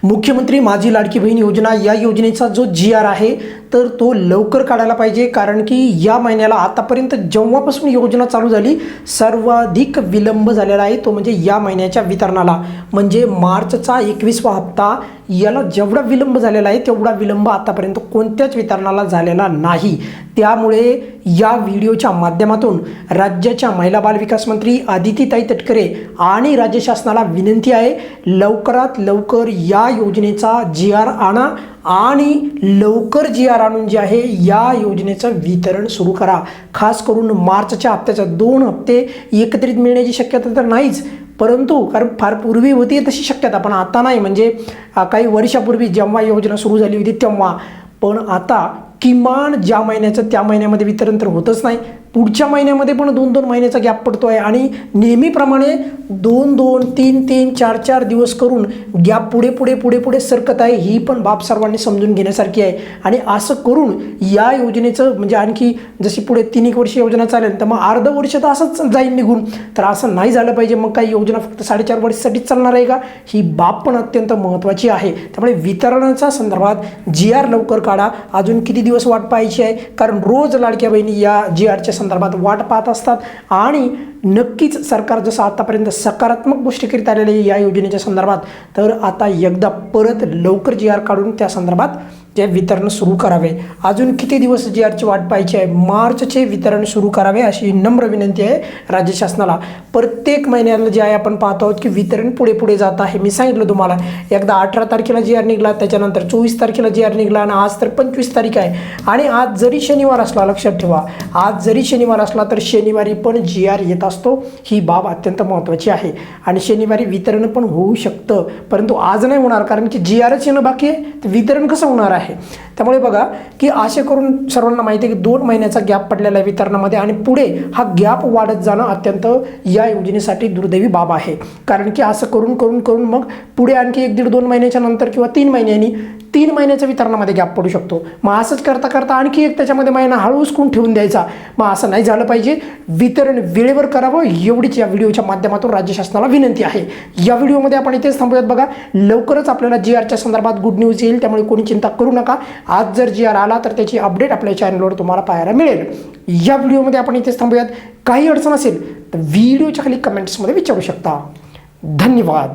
मुख्यमंत्री माझी लाडकी बहीण योजना या योजनेचा जो जी.आर. आहे तर तो लवकर काढायला पाहिजे, कारण की या महिन्याला आतापर्यंत जेव्हापासून योजना चालू झाली सर्वाधिक विलंब झालेला आहे, तो म्हणजे या महिन्याच्या वितरणाला. म्हणजे मार्चचा 21वा हप्ता याला जेवढा विलंब झालेला आहे तेवढा विलंब आतापर्यंत कोणत्याच वितरणाला झालेला नाही. त्यामुळे या व्हिडिओच्या माध्यमातून राज्याच्या महिला बाल विकास मंत्री आदितीताई तटकरे आणि राज्य शासनाला विनंती आहे, लवकरात लवकर या योजनेचा जी.आर. आणा आणि लवकर जी.आर. आणून जे आहे या योजनेचं वितरण सुरू करा. खास करून मार्चच्या हप्त्याच्या 2 हप्ते एकत्रित मिळण्याची शक्यता तर नाहीच, परंतु कारण फार पूर्वी होती तशी शक्यता, पण आता नाही. म्हणजे काही वर्षापूर्वी जेव्हा योजना सुरू झाली होती तेव्हा, पण आता किमान ज्या महिन्याचं त्या महिन्यामध्ये वितरण तर होतच नाही, पुढच्या महिन्यामध्ये पण 2-2 महिन्याचा गॅप पडतो आहे आणि नेहमीप्रमाणे 2-2, 3-3, 4-4 दिवस करून गॅप पुढे सरकत आहे. ही पण बाब सर्वांनी समजून घेण्यासारखी आहे. आणि असं करून या योजनेचं म्हणजे आणखी जशी पुढे 3-1 वर्ष योजना चालेल तर मग अर्ध वर्ष तर असंच जाईल निघून, तर असं नाही झालं पाहिजे. मग काही योजना फक्त 4.5 वर्षासाठीच चालणार आहे का? ही बाब पण अत्यंत महत्त्वाची आहे. त्यामुळे वितरणाच्या संदर्भात जी.आर. लवकर काढा. अजून किती दिवस वाट पाहायची आहे, कारण रोज लाडक्या बहिणी या जी.आर.च्या संदर्भात वाट पाहत असतात. आणि नक्कीच सरकार जसं आतापर्यंत सकारात्मक गोष्टी करीत आलेली आहे या योजनेच्या संदर्भात, तर आता एकदा परत लवकर जी.आर. काढून त्या संदर्भात ते वितरण सुरू करावे. अजून किती दिवस जी.आर.ची वाट पाहायची आहे? मार्चचे वितरण सुरू करावे अशी नम्र विनंती आहे राज्य शासनाला. प्रत्येक महिन्याला जे आहे आपण पाहतो आहोत की वितरण पुढे जात आहे. मी सांगितलं तुम्हाला, एकदा 18 तारखेला जी.आर. निघाला, त्याच्यानंतर 24 तारखेला जी.आर. निघाला आणि आज तर 25 तारीख आहे. आणि आज जरी शनिवार असला, लक्षात ठेवा, आज जरी शनिवार असला तर शनिवारी पण जी.आर. येत असतो. ही बाब अत्यंत महत्त्वाची आहे. आणि शनिवारी वितरण पण होऊ शकतं, परंतु आज नाही होणार, कारण की जी.आर.च येणं बाकी आहे, तर वितरण कसं होणार आहे? त्यामुळे बघा की असे करून सर्वांना माहिती आहे की 2 महिन्याचा गॅप पडलेला आहे वितरणामध्ये आणि पुढे हा गॅप वाढत जाणं अत्यंत या योजनेसाठी दुर्दैवी बाब आहे. कारण की असं करून मग पुढे आणखी 1-1.5-2 महिन्याच्या नंतर किंवा 3 महिन्यांनी 3 महिन्याच्या वितरणामध्ये गॅप पडू शकतो. मग असंच करता आणखी एक त्याच्यामध्ये महिना हळूच करून ठेवून द्यायचा. मग असं नाही झालं पाहिजे. वितरण वेळेवर करावं एवढीच या व्हिडिओच्या माध्यमातून राज्य शासनाला विनंती आहे. या व्हिडिओमध्ये आपण इथेच थांबूयात. बघा, लवकरच आपल्याला जी.आर.च्या संदर्भात गुड न्यूज येईल, त्यामुळे कोणी चिंता करू नका. आज जर जी.आर. आला तर त्याची अपडेट आपल्या चॅनलवर तुम्हाला पाहायला मिळेल. या व्हिडिओमध्ये आपण इथेच थांबूयात. काही अडचण असेल तर व्हिडिओच्या खाली कमेंट्समध्ये विचारू शकता. धन्यवाद.